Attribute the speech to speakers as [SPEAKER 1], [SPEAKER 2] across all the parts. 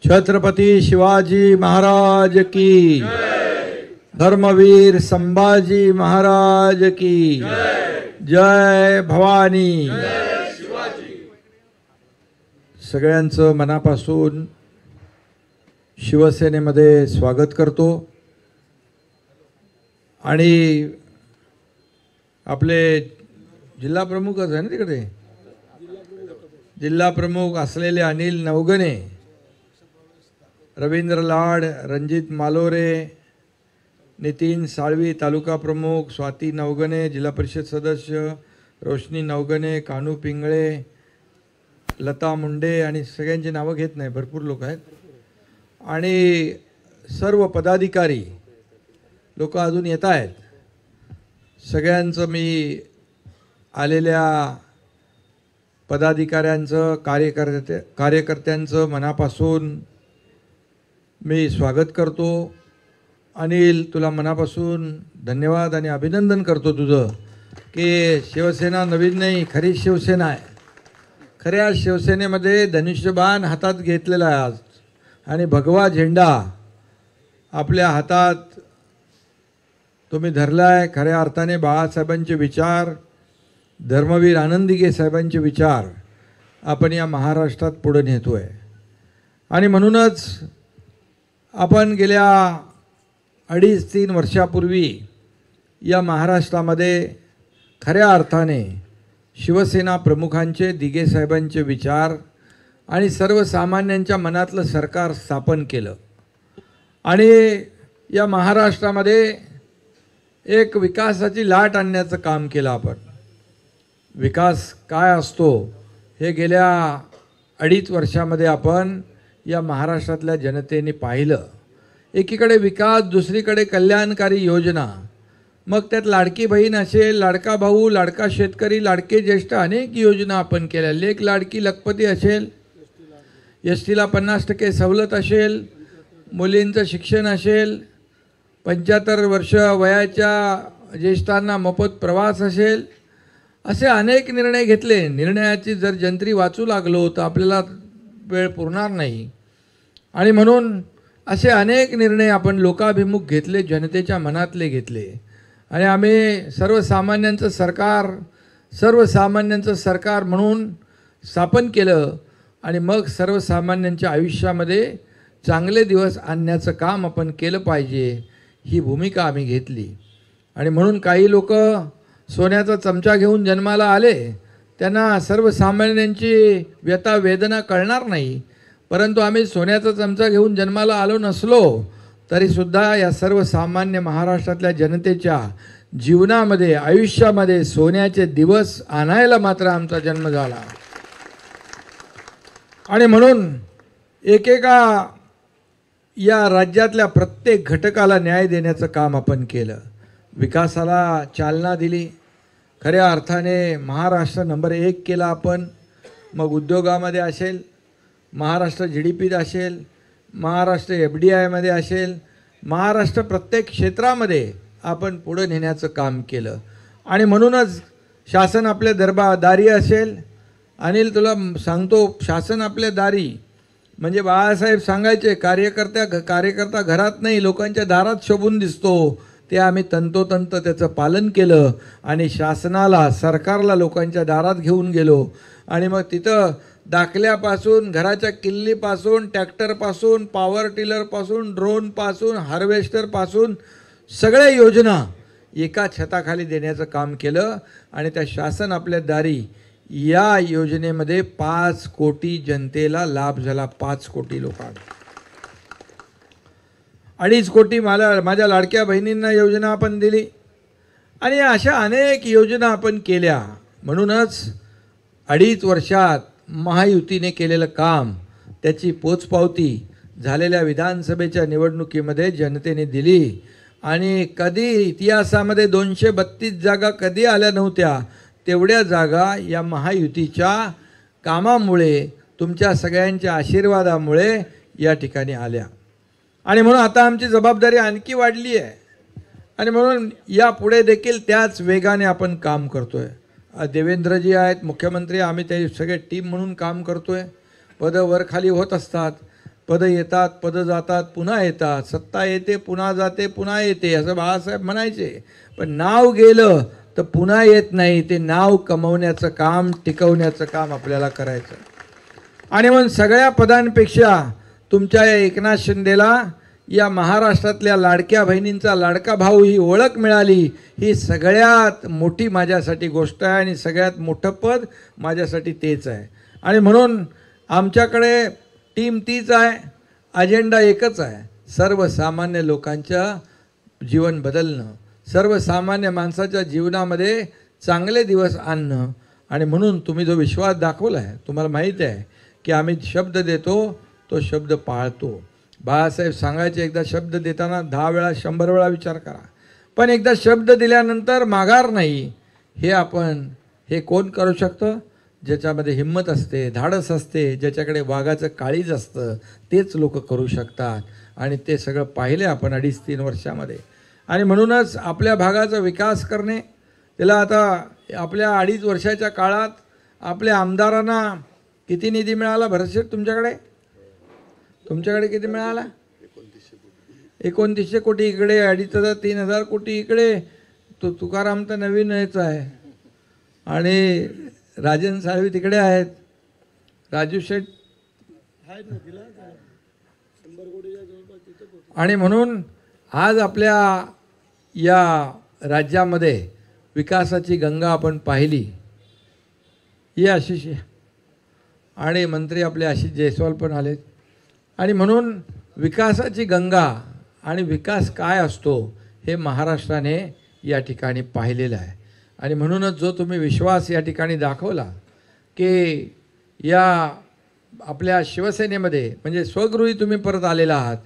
[SPEAKER 1] छत्रपती शिवाजी महाराज की धर्मवीर संभाजी महाराज की जय भवानी। सगळ्यांचं मनापासून शिवसेनेमध्ये स्वागत करतो आणि आपले जिल्हा प्रमुखच आहे ना तिकडे, जिल्हा प्रमुख असलेले अनिल नवगणे, रवींद्र लाड, रणजित मालोरे, नितीन साळवी तालुका प्रमुख, स्वाती नवगणे जिल्हा परिषद सदस्य, रोशनी नवगणे, कानू पिंगळे, लता मुंडे आणि सगळ्यांची नावं घेत नाही, भरपूर लोक आहेत आणि सर्व पदाधिकारी लोक अजून येत आहेत। सगळ्यांचं मी आलेल्या पदाधिकाऱ्यांचं कार्यकर्त्यांचं मनापासून मी स्वागत करतो। अनिल, तुला मनापासून धन्यवाद आणि अभिनंदन करतो तुझं की शिवसेना नवीन नाही, खरी शिवसेना आहे। खऱ्या शिवसेनेमध्ये धनुष्यबाण हातात घेतलेला आहे आज आणि भगवा झेंडा आपल्या हातात तुम्ही धरला आहे। खऱ्या अर्थाने बाळासाहेबांचे विचार, धर्मवीर आनंदीगे साहेबांचे विचार आपण या महाराष्ट्रात पुढे नेतोय आणि म्हणूनच आपण गेल्या 2.5-3 वर्षापूर्वी या महाराष्ट्रामध्ये खऱ्या अर्थाने शिवसेना प्रमुखांचे, दिगे साहेबांचे विचार आणि सर्वसामान्यांच्या मनातलं सरकार स्थापन केलं आणि या महाराष्ट्रामध्ये एक विकासाची लाट आणण्याचं काम केलं आपण। विकास काय असतो हे गेल्या 2.5 वर्षामध्ये आपण या महाराष्ट्रातल्या जनतेने पाहिलं। एकीकडे विकास, दुसरीकडे कल्याणकारी योजना, मग त्यात लाडकी बहीण असेल, लाडका भाऊ, लाडका शेतकरी, लाडके ज्येष्ठ, अनेक योजना आपण केल्या। लेक लाडकी लखपती असेल, एसटीला 50% सवलत असेल, मुलींचं शिक्षण असेल, 75 वर्ष वयाच्या ज्येष्ठांना मोफत प्रवास असेल, असे अनेक निर्णय घेतले। निर्णयाची जर जंत्री वाचू लागलो तर आपल्याला वेळ पुरणार नाही आणि म्हणून असे अनेक निर्णय आपण लोकाभिमुख घेतले, जनतेच्या मनातले घेतले आणि आम्ही सर्वसामान्यांचं सरकार म्हणून स्थापन केलं आणि मग सर्वसामान्यांच्या आयुष्यामध्ये चांगले दिवस आणण्याचं काम आपण केलं पाहिजे, ही भूमिका आम्ही घेतली आणि म्हणून काही लोक सोन्याचा चमचा घेऊन जन्माला आले, त्यांना सर्वसामान्यांची व्यथा वेदना कळणार नाही, परंतु आम्ही सोन्याचा चमचा घेऊन जन्माला आलो नसलो तरीसुद्धा या सर्वसामान्य महाराष्ट्रातल्या जनतेच्या जीवनामध्ये, आयुष्यामध्ये सोन्याचे दिवस आणायला मात्र आमचा जन्म झाला आणि म्हणून एकेका या राज्यातल्या प्रत्येक घटकाला न्याय देण्याचं काम आपण केलं, विकासाला चालना दिली। खऱ्या अर्थाने महाराष्ट्र नंबर 1 केला आपण। मग उद्योगामध्ये असेल, महाराष्ट्र GDPत असेल, महाराष्ट्र FDIमध्ये असेल, महाराष्ट्र प्रत्येक क्षेत्रामध्ये आपण पुढे नेण्याचं काम केलं आणि म्हणूनच शासन आपल्या दारी असेल। अनिल, तुला सांगतो, शासन आपल्या दारी म्हणजे बाळासाहेब सांगायचे, कार्यकर्ता घरात नाही लोकांच्या दारात शोभून दिसतो, ते आम्ही तंतोतंत त्याचं पालन केलं आणि शासनाला, सरकारला लोकांच्या दारात घेऊन गेलो आणि मग तिथं दाखल्यापासून, घराच्या किल्लीपासून, ट्रॅक्टरपासून, पॉवर टिलरपासून, ड्रोनपासून, हार्वेस्टरपासून सगळ्या योजना एका छताखाली देण्याचं काम केलं आणि त्या शासन आपल्या दारी या योजनेमध्ये 5 कोटी जनतेला लाभ झाला। 5 कोटी लोकांना, 2.5 कोटी माझ्या लाडक्या बहिणींना योजना आपण दिली आणि अशा अनेक योजना आपण केल्या। म्हणूनच 2.5 वर्षात महायुतीने केलेलं काम, त्याची पोचपावती झालेल्या विधानसभेच्या निवडणुकीमध्ये जनतेने दिली आणि कधी इतिहासामध्ये 232 जागा कधी आल्या नव्हत्या, तेवढ्या जागा या महायुतीच्या कामामुळे, तुमच्या सगळ्यांच्या आशीर्वादामुळे या ठिकाणी आल्या आणि म्हणून आता आमची जबाबदारी आणखी वाढली आहे आणि म्हणून यापुढे देखील त्याच वेगाने आपण काम करतोय। देवेंद्रजी आहेत मुख्यमंत्री, आम्ही ते सगळे टीम म्हणून काम करतोय। पदं वर खाली होत असतात पद येतात, पद जातात, पुन्हा येतात, सत्ता येते, पुन्हा जाते, पुन्हा येते, असं बाळासाहेब म्हणायचे. पण नाव गेलं तर पुन्हा येत नाही. ते नाव कमवण्याचं काम, टिकवण्याचं काम आपल्याला करायचं. आणि म्हणून सगळ्या पदांपेक्षा तुमच्या या एकनाथ शिंदेला या महाराष्ट्रातल्या लाडक्या बहिणींचा लाडका भाऊ ही ओळख मिळाली, ही सगळ्यात मोठी माझ्यासाठी गोष्ट आहे. आणि सगळ्यात मोठं पद माझ्यासाठी तेच आहे. आणि म्हणून आमच्याकडे टीम तीच आहे, अजेंडा एकच आहे, सर्वसामान्य लोकांच्या जीवन बदलणं, सर्वसामान्य माणसाच्या जीवनामध्ये चांगले दिवस आणणं. आणि म्हणून तुम्ही जो विश्वास दाखवला आहे, तुम्हाला माहीत आहे की आम्ही शब्द देतो तो शब्द पाळतो. बाळासाहेब सांगायचे, एकदा शब्द देताना 10 वेळा 100 वेळा विचार करा, पण एकदा शब्द दिल्यानंतर माघार नाही. हे कोण करू शकतं? ज्याच्यामध्ये हिंमत असते, धाडस असते, ज्याच्याकडे वाघाचं काळीज असतं, तेच लोक करू शकतात. आणि ते सगळं पाहिले आपण 2.5-3 वर्षामध्ये. आणि म्हणूनच आपल्या भागाचा विकास करणे, त्याला आता आपल्या 2.5 वर्षाच्या काळात आपल्या आमदारांना किती निधी मिळाला भरतशेठ तुमच्याकडे? तुमच्याकडे किती मिळाला? 2900 कोटी इकडे, 2,500-3,000 कोटी इकडे. तो तुकाराम तर नवीन यायचा आहे आणि राजन साळवी तिकडे आहेत, राजू शेठ आणि म्हणून आज आपल्या या राज्यामध्ये विकासाची गंगा आपण पाहिली. ही आशिष आणि मंत्री आपले आशिष जयस्वाल पण आलेत. आणि म्हणून विकासाची गंगा आणि विकास काय असतो हे महाराष्ट्राने या ठिकाणी पाहिलेलं आहे. आणि म्हणूनच जो तुम्ही विश्वास या ठिकाणी दाखवला की या आपल्या शिवसेनेमध्ये म्हणजे स्वगृही तुम्ही परत आलेला आहात,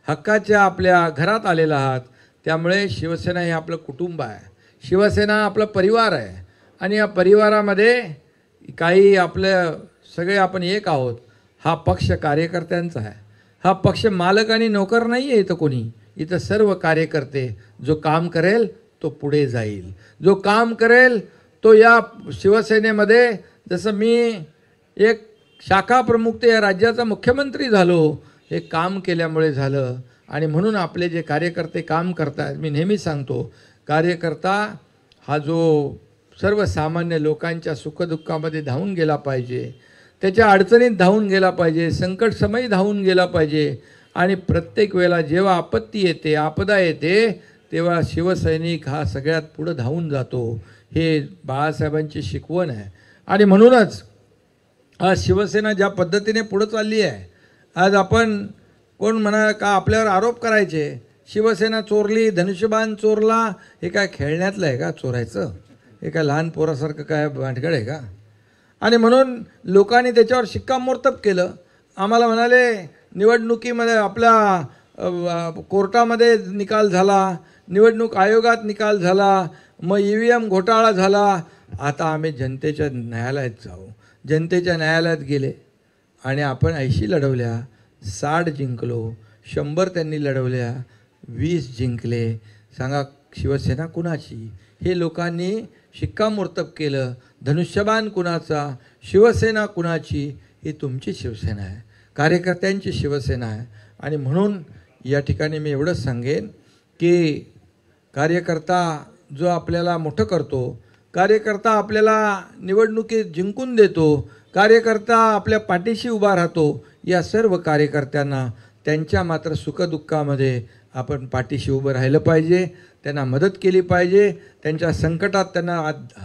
[SPEAKER 1] हक्काच्या आपल्या घरात आलेला आहात, त्यामुळे शिवसेना हे आपलं कुटुंब आहे, शिवसेना आपला परिवार आहे. आणि या परिवारामध्ये काही आपलं सगळे आपण एक आहोत. हा पक्ष कार्यकर्त्यांचा आहे, हा पक्ष मालक आणि नोकर नाही आहे. इथं कोणी, इथं सर्व कार्यकर्ते. जो काम करेल तो पुढे जाईल, जो काम करेल तो या शिवसेनेमध्ये, जसं मी एक शाखा प्रमुख ते या राज्याचा मुख्यमंत्री झालो, हे काम केल्यामुळे झालं. आणि म्हणून आपले जे कार्यकर्ते काम करतात, मी नेहमी सांगतो, कार्यकर्ता हा जो सर्वसामान्य लोकांच्या सुखदुःखामध्ये धावून गेला पाहिजे, त्याच्या अडचणीत धावून गेला पाहिजे, संकटसमयी धावून गेला पाहिजे. आणि प्रत्येक वेळेला जेव्हा आपत्ती येते, आपदा येते, तेव्हा शिवसैनिक हा सगळ्यात पुढं धावून जातो. हे बाळासाहेबांची शिकवण आहे. आणि म्हणूनच आज शिवसेना ज्या पद्धतीने पुढं चालली आहे, आज आपण कोण म्हणा का आपल्यावर आरोप करायचे, शिवसेना चोरली, धनुष्यबाण चोरला, हे काय खेळण्यातलं आहे का चोरायचं? हे काय लहान पोरासारखं काय भांडगड आहे का? आणि म्हणून लोकांनी त्याच्यावर शिक्कामोर्तब केलं. आम्हाला म्हणाले निवडणुकीमध्ये आपल्या कोर्टामध्ये निकाल झाला, निवडणूक आयोगात निकाल झाला, मग EVM घोटाळा झाला, आता आम्ही जनतेच्या न्यायालयात जाऊ. जनतेच्या न्यायालयात गेले आणि आपण 80 लढवल्या, 60 जिंकलो, 100 त्यांनी लढवल्या, 20 जिंकले. सांगा शिवसेना कुणाची? हे लोकांनी शिक्कामोर्तब केलं. धनुष्यबाण कुणाचा, शिवसेना कुणाची? ही तुमची शिवसेना आहे, कार्यकर्त्यांची शिवसेना आहे. आणि म्हणून या ठिकाणी मी एवढंच सांगेन की कार्यकर्ता जो आपल्याला मोठं करतो, कार्यकर्ता आपल्याला निवडणुकीत जिंकून देतो, कार्यकर्ता आपल्या पाठीशी उभा राहतो, या सर्व कार्यकर्त्यांना त्यांच्या मात्र सुखदुःखामध्ये आपण पाठीशी उभं राहिलं पाहिजे, त्यांना मदत केली पाहिजे, त्यांच्या संकटात त्यांना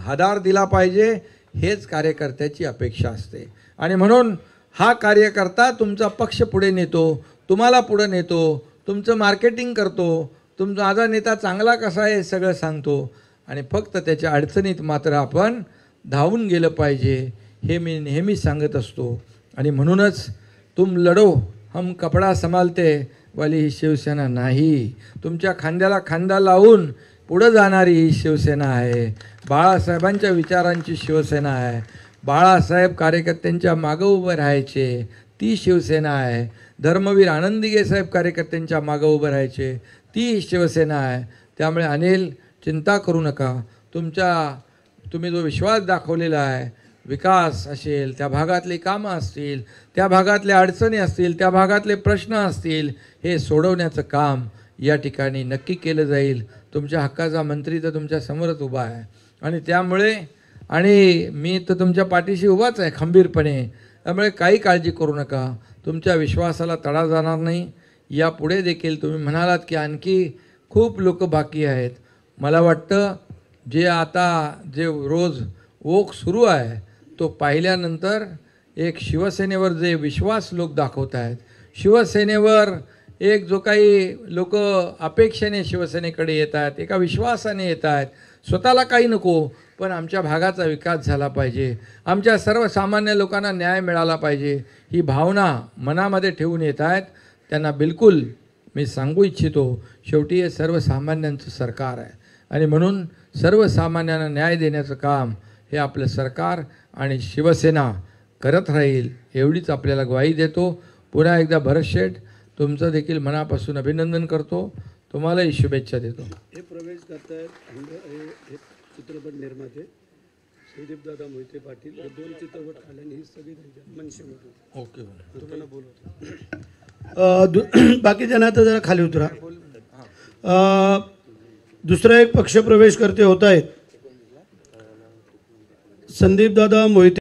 [SPEAKER 1] आधार दिला पाहिजे. हेच कार्यकर्त्याची अपेक्षा असते. आणि म्हणून हा कार्यकर्ता तुमचा पक्ष पुढे नेतो, तुम्हाला पुढे नेतो, तुमचं मार्केटिंग करतो, तुमचा माझा नेता चांगला कसा आहे हे सगळं सांगतो. आणि फक्त त्याच्या अडचणीत मात्र आपण धावून गेलं पाहिजे, हे मी नेहमी सांगत असतो. आणि म्हणूनच तुम लढो हम कपडा संभालते वाली ही शिवसेना नाही, तुमच्या खांद्याला खांदा लावून पुढं जाणारी ही शिवसेना आहे. बाळासाहेबांच्या विचारांची शिवसेना आहे. बाळासाहेब कार्यकर्त्यांच्या मागं उभं राहायचे, ती शिवसेना आहे. धर्मवीर आनंदीगे साहेब कार्यकर्त्यांच्या मागं उभं राहायचे, ती शिवसेना आहे. त्यामुळे अनिल चिंता करू नका. तुम्ही जो विश्वास दाखवलेला आहे, विकास असेल, त्या भागातली कामं असतील, त्या भागातल्या अडचणी असतील, त्या भागातले प्रश्न असतील, हे सोडवण्याचं काम या ठिकाणी नक्की केलं जाईल. तुमच्या हक्काचा मंत्री तर तुमच्या समोरच उभा आहे आणि त्यामुळे आणि मी तर तुमच्या पाठीशी उभाच आहे खंबीरपणे. त्यामुळे काही काळजी करू नका, तुमच्या विश्वासाला तडा जाणार नाही. यापुढे देखील तुम्ही म्हणालात की आणखी खूप लोक बाकी आहेत. मला वाटतं जे रोज ओघ सुरू आहे तो पाहिल्यानंतर एक शिवसेनेवर जे विश्वास लोक दाखवत आहेत, शिवसेनेवर एक जो काही लोक अपेक्षेने शिवसेनेकडे येत आहेत, एका विश्वासाने येत आहेत, स्वतःला काही नको पण आमच्या भागाचा विकास झाला पाहिजे, आमच्या सर्वसामान्य लोकांना न्याय मिळाला पाहिजे, ही भावना मनामध्ये ठेवून येत आहेत. त्यांना बिलकुल मी सांगू इच्छितो, शेवटी हे सर्वसामान्यांचं सरकार आहे आणि म्हणून सर्वसामान्यांना न्याय देण्याचं काम हे आपलं सरकार आणि शिवसेना करत राहील एवढीच आपल्याला ग्वाही देतो. पुन्हा एकदा भरत शेठ तुमचं देखील मनापासून अभिनंदन करतो, तुम्हालाही शुभेच्छा देतो.
[SPEAKER 2] हे प्रवेश करतायत हे चित्रपट निर्माते संदीपदादा मोहिते पाटील हे 2 चित्रपट खाल्याने ही सगळी मनशेमधून
[SPEAKER 1] ओके
[SPEAKER 2] तुम्हाला बोलवतो. बाकी जण आता जरा खाली उतरा. दुसरा एक पक्ष प्रवेश करते होत आहेत संदीपदादा मोहिते.